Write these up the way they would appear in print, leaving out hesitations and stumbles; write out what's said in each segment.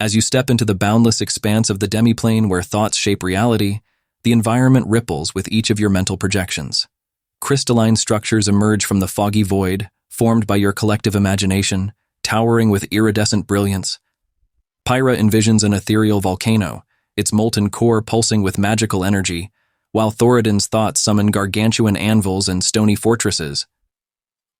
As you step into the boundless expanse of the Demiplane where thoughts shape reality, the environment ripples with each of your mental projections. Crystalline structures emerge from the foggy void, formed by your collective imagination, towering with iridescent brilliance. Pyra envisions an ethereal volcano, its molten core pulsing with magical energy, while Thoradin's thoughts summon gargantuan anvils and stony fortresses.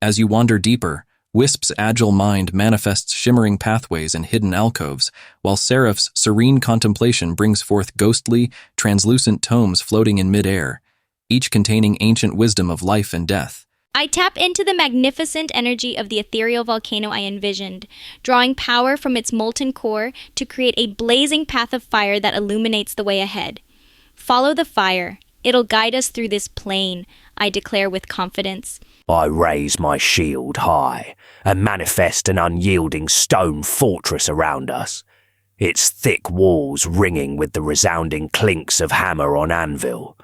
As you wander deeper, Wisp's agile mind manifests shimmering pathways and hidden alcoves, while Seraph's serene contemplation brings forth ghostly, translucent tomes floating in mid-air, each containing ancient wisdom of life and death. I tap into the magnificent energy of the ethereal volcano I envisioned, drawing power from its molten core to create a blazing path of fire that illuminates the way ahead. Follow the fire. It'll guide us through this plane, I declare with confidence. I raise my shield high and manifest an unyielding stone fortress around us, its thick walls ringing with the resounding clinks of hammer on anvil.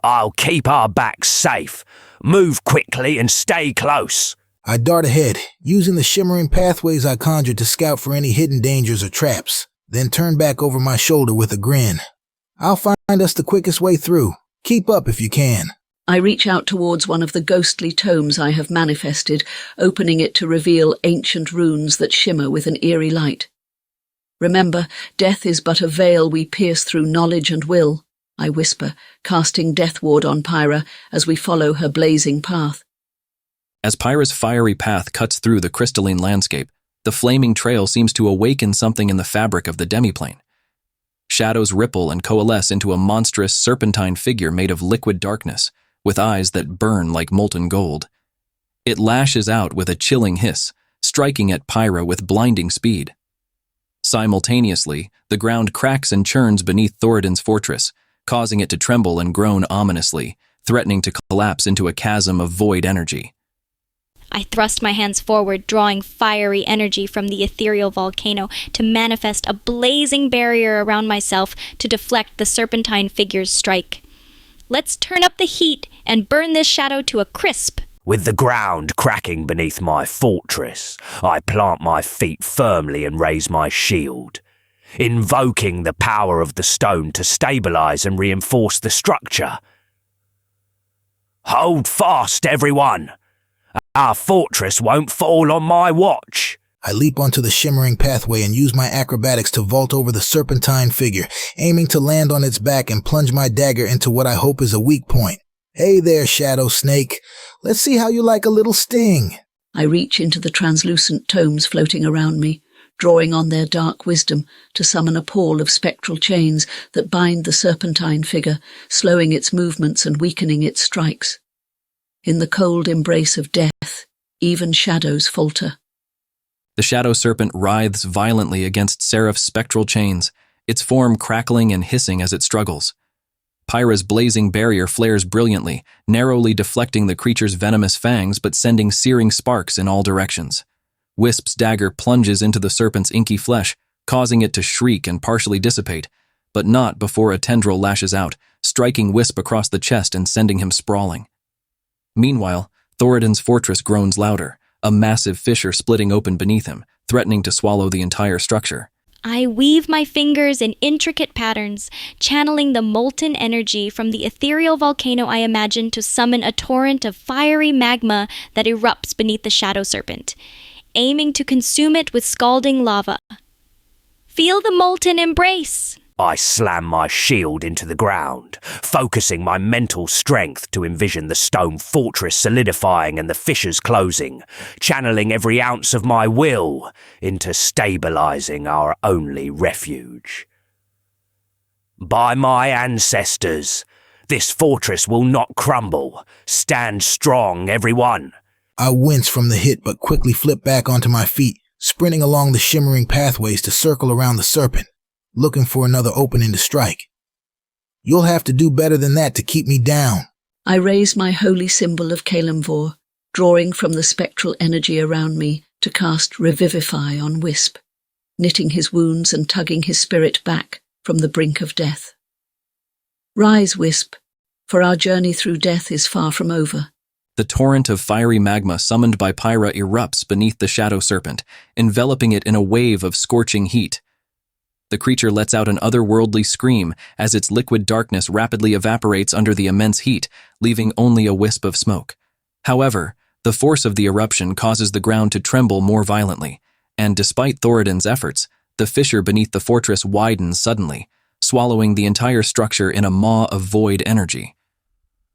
I'll keep our backs safe. Move quickly and stay close. I dart ahead, using the shimmering pathways I conjured to scout for any hidden dangers or traps, then turn back over my shoulder with a grin. I'll find us the quickest way through. Keep up if you can. I reach out towards one of the ghostly tomes I have manifested, opening it to reveal ancient runes that shimmer with an eerie light. Remember, death is but a veil we pierce through knowledge and will, I whisper, casting Death Ward on Pyra as we follow her blazing path. As Pyra's fiery path cuts through the crystalline landscape, the flaming trail seems to awaken something in the fabric of the Demiplane. Shadows ripple and coalesce into a monstrous serpentine figure made of liquid darkness, with eyes that burn like molten gold. It lashes out with a chilling hiss, striking at Pyra with blinding speed. Simultaneously, the ground cracks and churns beneath Thoradin's fortress, causing it to tremble and groan ominously, threatening to collapse into a chasm of void energy. I thrust my hands forward, drawing fiery energy from the ethereal volcano to manifest a blazing barrier around myself to deflect the serpentine figure's strike. Let's turn up the heat and burn this shadow to a crisp. With the ground cracking beneath my fortress, I plant my feet firmly and raise my shield, invoking the power of the stone to stabilize and reinforce the structure. Hold fast, everyone! Our fortress won't fall on my watch. I leap onto the shimmering pathway and use my acrobatics to vault over the serpentine figure, aiming to land on its back and plunge my dagger into what I hope is a weak point. Hey there, Shadow Snake. Let's see how you like a little sting. I reach into the translucent tomes floating around me, drawing on their dark wisdom to summon a pall of spectral chains that bind the serpentine figure, slowing its movements and weakening its strikes. In the cold embrace of death, even shadows falter. The shadow serpent writhes violently against Seraph's spectral chains, its form crackling and hissing as it struggles. Pyra's blazing barrier flares brilliantly, narrowly deflecting the creature's venomous fangs but sending searing sparks in all directions. Wisp's dagger plunges into the serpent's inky flesh, causing it to shriek and partially dissipate, but not before a tendril lashes out, striking Wisp across the chest and sending him sprawling. Meanwhile, Thoradin's fortress groans louder, a massive fissure splitting open beneath him, threatening to swallow the entire structure. I weave my fingers in intricate patterns, channeling the molten energy from the ethereal volcano I imagine to summon a torrent of fiery magma that erupts beneath the shadow serpent, aiming to consume it with scalding lava. Feel the molten embrace! I slam my shield into the ground, focusing my mental strength to envision the stone fortress solidifying and the fissures closing, channeling every ounce of my will into stabilizing our only refuge. By my ancestors, this fortress will not crumble. Stand strong, everyone. I wince from the hit but quickly flip back onto my feet, sprinting along the shimmering pathways to circle around the serpent, looking for another opening to strike. You'll have to do better than that to keep me down. I raise my holy symbol of Kelemvor, drawing from the spectral energy around me to cast Revivify on Wisp, knitting his wounds and tugging his spirit back from the brink of death. Rise, Wisp, for our journey through death is far from over. The torrent of fiery magma summoned by Pyra erupts beneath the shadow serpent, enveloping it in a wave of scorching heat. The creature lets out an otherworldly scream as its liquid darkness rapidly evaporates under the immense heat, leaving only a wisp of smoke. However, the force of the eruption causes the ground to tremble more violently, and despite Thoradin's efforts, the fissure beneath the fortress widens suddenly, swallowing the entire structure in a maw of void energy.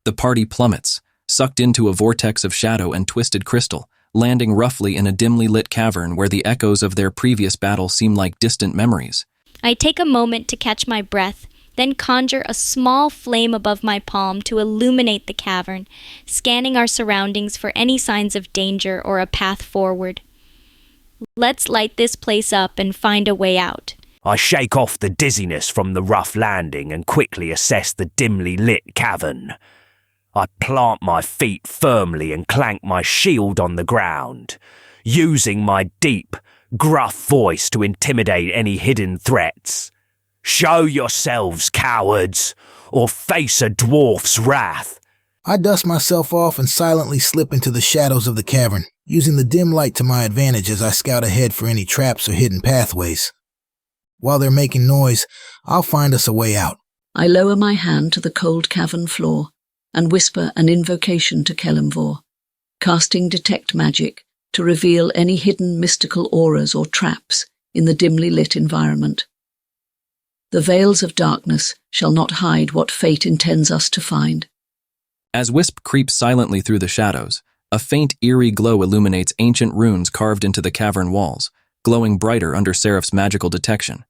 The party plummets, sucked into a vortex of shadow and twisted crystal, landing roughly in a dimly lit cavern where the echoes of their previous battle seem like distant memories. I take a moment to catch my breath, then conjure a small flame above my palm to illuminate the cavern, scanning our surroundings for any signs of danger or a path forward. Let's light this place up and find a way out. I shake off the dizziness from the rough landing and quickly assess the dimly lit cavern. I plant my feet firmly and clank my shield on the ground, using my deep, gruff voice to intimidate any hidden threats. Show yourselves, cowards, or face a dwarf's wrath. I dust myself off and silently slip into the shadows of the cavern, using the dim light to my advantage as I scout ahead for any traps or hidden pathways. While they're making noise, I'll find us a way out. I lower my hand to the cold cavern floor and whisper an invocation to Kelemvor, casting Detect Magic to reveal any hidden mystical auras or traps in the dimly lit environment. The veils of darkness shall not hide what fate intends us to find. As Wisp creeps silently through the shadows, a faint, eerie glow illuminates ancient runes carved into the cavern walls, glowing brighter under Seraph's magical detection.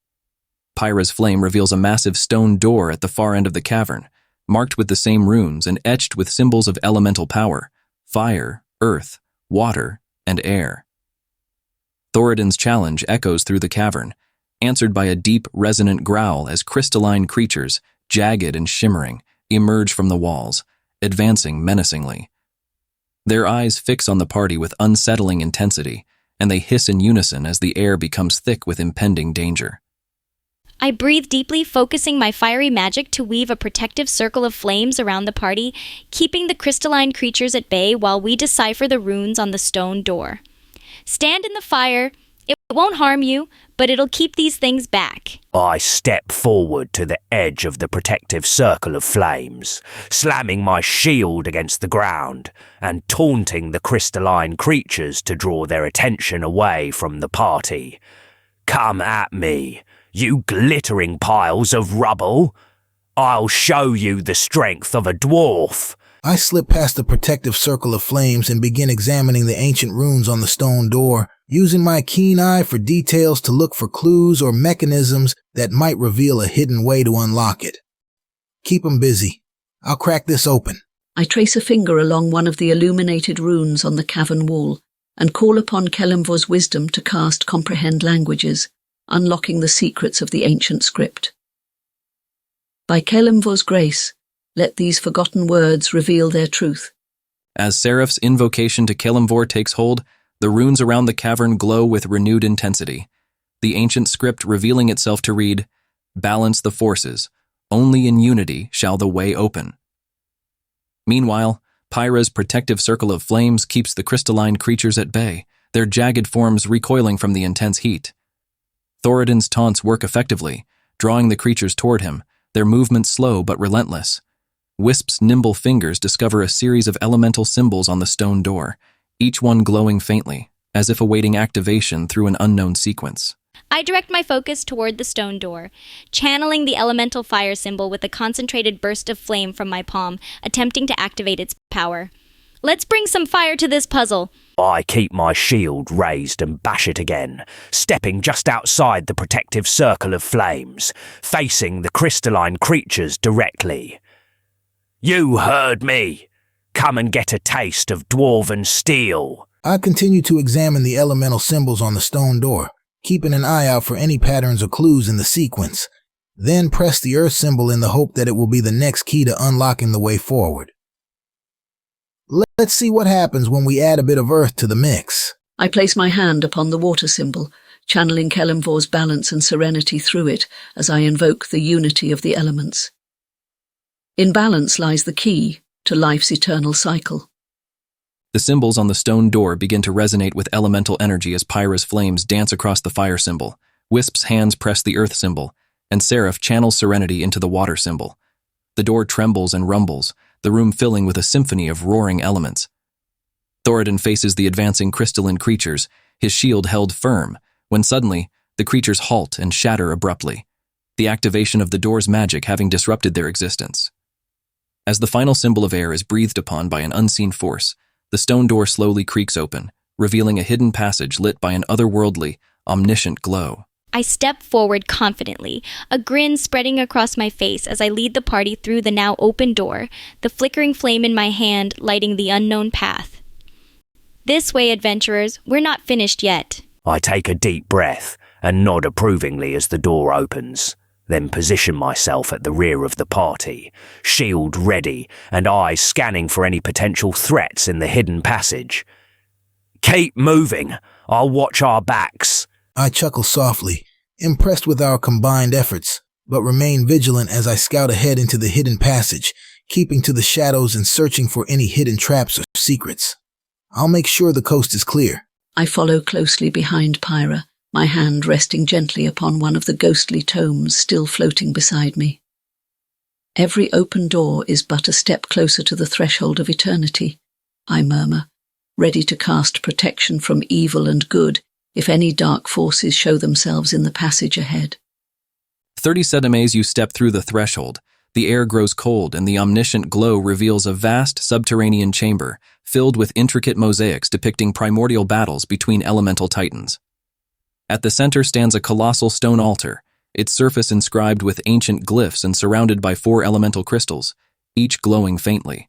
Pyra's flame reveals a massive stone door at the far end of the cavern, marked with the same runes and etched with symbols of elemental power: fire, earth, water, and air. Thoradin's challenge echoes through the cavern, answered by a deep, resonant growl as crystalline creatures, jagged and shimmering, emerge from the walls, advancing menacingly. Their eyes fix on the party with unsettling intensity, and they hiss in unison as the air becomes thick with impending danger. I breathe deeply, focusing my fiery magic to weave a protective circle of flames around the party, keeping the crystalline creatures at bay while we decipher the runes on the stone door. Stand in the fire. It won't harm you, but it'll keep these things back. I step forward to the edge of the protective circle of flames, slamming my shield against the ground and taunting the crystalline creatures to draw their attention away from the party. Come at me, you glittering piles of rubble. I'll show you the strength of a dwarf. I slip past the protective circle of flames and begin examining the ancient runes on the stone door, using my keen eye for details to look for clues or mechanisms that might reveal a hidden way to unlock it. Keep 'em busy. I'll crack this open. I trace a finger along one of the illuminated runes on the cavern wall and call upon Kelemvor's wisdom to cast Comprehend Languages, unlocking the secrets of the ancient script. By Kelemvor's grace, let these forgotten words reveal their truth. As Seraph's invocation to Kelemvor takes hold, the runes around the cavern glow with renewed intensity, the ancient script revealing itself to read, "Balance the forces. Only in unity shall the way open." Meanwhile, Pyra's protective circle of flames keeps the crystalline creatures at bay, their jagged forms recoiling from the intense heat. Thoradin's taunts work effectively, drawing the creatures toward him, their movements slow but relentless. Wisp's nimble fingers discover a series of elemental symbols on the stone door, each one glowing faintly, as if awaiting activation through an unknown sequence. I direct my focus toward the stone door, channeling the elemental fire symbol with a concentrated burst of flame from my palm, attempting to activate its power. Let's bring some fire to this puzzle. I keep my shield raised and bash it again, stepping just outside the protective circle of flames, facing the crystalline creatures directly. You heard me. Come and get a taste of dwarven steel. I continue to examine the elemental symbols on the stone door, keeping an eye out for any patterns or clues in the sequence, then press the earth symbol in the hope that it will be the next key to unlocking the way forward. Let's see what happens when we add a bit of earth to the mix. I place my hand upon the water symbol, channeling Kelemvor's balance and serenity through it as I invoke the unity of the elements. In balance lies the key to life's eternal cycle. The symbols on the stone door begin to resonate with elemental energy as Pyra's flames dance across the fire symbol, Wisp's hands press the earth symbol, and Seraph channels serenity into the water symbol. The door trembles and rumbles, the room filling with a symphony of roaring elements. Thoradin faces the advancing crystalline creatures, his shield held firm, when suddenly, the creatures halt and shatter abruptly, the activation of the door's magic having disrupted their existence. As the final symbol of air is breathed upon by an unseen force, the stone door slowly creaks open, revealing a hidden passage lit by an otherworldly, omniscient glow. I step forward confidently, a grin spreading across my face as I lead the party through the now open door, the flickering flame in my hand lighting the unknown path. This way, adventurers, we're not finished yet. I take a deep breath and nod approvingly as the door opens, then position myself at the rear of the party, shield ready and eyes scanning for any potential threats in the hidden passage. Keep moving. I'll watch our backs. I chuckle softly, impressed with our combined efforts, but remain vigilant as I scout ahead into the hidden passage, keeping to the shadows and searching for any hidden traps or secrets. I'll make sure the coast is clear. I follow closely behind Pyra, my hand resting gently upon one of the ghostly tomes still floating beside me. Every open door is but a step closer to the threshold of eternity, I murmur, ready to cast protection from evil and good if any dark forces show themselves in the passage ahead. 30 centimes you step through the threshold. The air grows cold and the omniscient glow reveals a vast subterranean chamber filled with intricate mosaics depicting primordial battles between elemental titans. At the center stands a colossal stone altar, its surface inscribed with ancient glyphs and surrounded by 4 elemental crystals, each glowing faintly.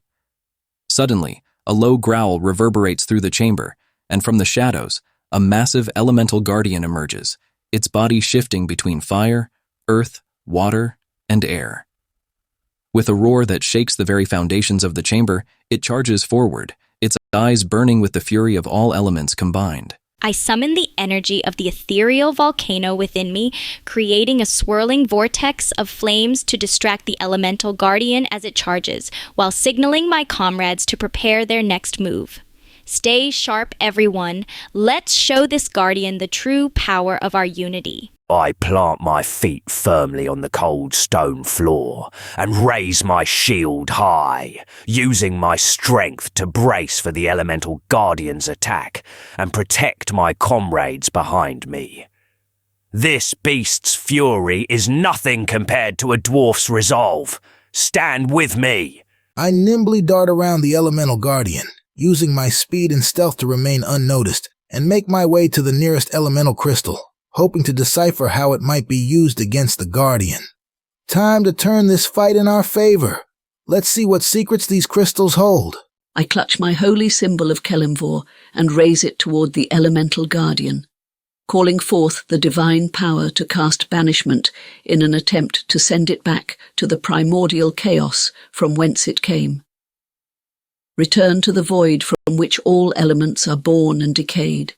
Suddenly, a low growl reverberates through the chamber, and from the shadows, a massive elemental guardian emerges, its body shifting between fire, earth, water, and air. With a roar that shakes the very foundations of the chamber, it charges forward, its eyes burning with the fury of all elements combined. I summon the energy of the ethereal volcano within me, creating a swirling vortex of flames to distract the elemental guardian as it charges, while signaling my comrades to prepare their next move. Stay sharp, everyone. Let's show this guardian the true power of our unity. I plant my feet firmly on the cold stone floor and raise my shield high, using my strength to brace for the elemental guardian's attack and protect my comrades behind me. This beast's fury is nothing compared to a dwarf's resolve. Stand with me. I nimbly dart around the elemental guardian, using my speed and stealth to remain unnoticed, and make my way to the nearest elemental crystal, hoping to decipher how it might be used against the Guardian. Time to turn this fight in our favor. Let's see what secrets these crystals hold. I clutch my holy symbol of Kelemvor and raise it toward the elemental guardian, calling forth the divine power to cast banishment in an attempt to send it back to the primordial chaos from whence it came. Return to the void from which all elements are born and decayed.